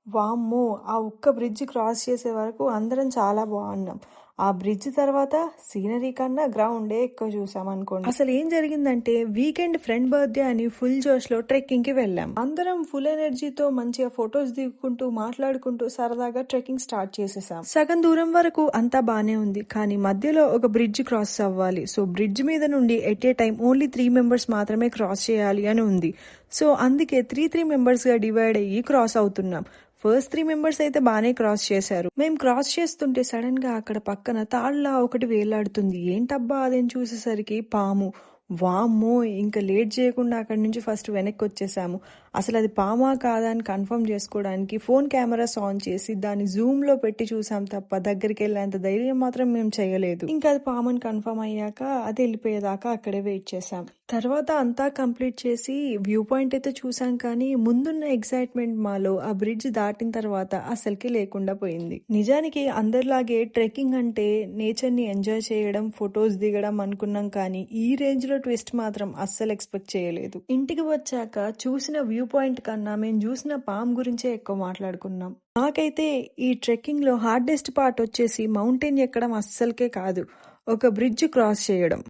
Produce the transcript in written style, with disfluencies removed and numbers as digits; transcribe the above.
వామ్మో! ఆ ఒక్క బ్రిడ్జ్ క్రాస్ చేసే వరకు అందరం చాలా బాగున్నాం. ఆ బ్రిడ్జ్ తర్వాత సీనరీ కన్నా గ్రౌండే ఎక్కువ చూసామనుకోండి. అసలేం జరిగిందంటే వీకెండ్ ఫ్రెండ్ బర్త్‌డే అని ఫుల్ జోష్‌లో ట్రెక్కింగ్‌కి వెళ్ళాం. అందరం ఫుల్ ఎనర్జీతో మంచిగా ఫోటోస్ దిగుకుంటూ, మాట్లాడుకుంటూ సరదాగా ట్రెక్కింగ్ స్టార్ట్ చేసేసాం. సగం దూరం వరకు అంతా బానే ఉంది. కానీ మధ్యలో ఒక బ్రిడ్జ్ క్రాస్ అవ్వాలి. సో బ్రిడ్జ్ మీద నుండి at a time only 3 members మాత్రమే క్రాస్ చేయాలి అని ఉంది. సో అందుకే 3 మెంబర్స్‌గా డివైడ్ అయ్యి క్రాస్ అవుతున్నాం. ఫస్ట్ 3 మెంబర్స్ అయితే బానే క్రాస్ చేశారు. మేము క్రాస్ చేస్తుంటే సడన్ గా అక్కడ పక్కన తాళ్లా ఒకటి వేలాడుతుంది. ఏంటబ్బా అదని చూసేసరికి పాము. వామ్మో! ఇంకా లేట్ చేయకుండా అక్కడి నుంచి ఫస్ట్ వెనక్కి వచ్చేసాము. అసలు అది పామా కాదా అని కన్ఫర్మ్ చేసుకోవడానికి ఫోన్ కెమెరాస్ ఆన్ చేసి దాన్ని జూమ్ లో పెట్టి చూసాం తప్ప దగ్గరికి వెళ్ళేంత ధైర్యం మాత్రం మేము చేయలేదు. ఇంకా అది పామని కన్ఫర్మ్ అయ్యాక అది వెళ్ళిపోయేదాకా అక్కడే వెయిట్ చేసాం. తర్వాత అంతా కంప్లీట్ చేసి వ్యూ పాయింట్ అయితే చూసాం, కానీ ముందున్న ఎక్సైట్మెంట్ మాలో ఆ బ్రిడ్జ్ దాటిన తర్వాత అసలుకి లేకుండా పోయింది. నిజానికి అందరిలాగే ట్రెక్కింగ్ అంటే నేచర్ ని ఎంజాయ్ చేయడం, ఫొటోస్ దిగడం అనుకున్నాం, కానీ ఈ రేంజ్ లో ట్విస్ట్ మాత్రం అస్సలు ఎక్స్పెక్ట్ చేయలేదు. ఇంటికి వచ్చాక చూసిన వ్యూ పాయింట్ కన్నా మేము చూసిన పామ్ గురించే ఎక్కువ మాట్లాడుకున్నాం. నాకైతే ఈ ట్రెక్కింగ్ లో హార్డెస్ట్ పార్ట్ వచ్చేసి మౌంటైన్ ఎక్కడం అస్సలకే కాదు, ఒక బ్రిడ్జ్ క్రాస్ చేయడం.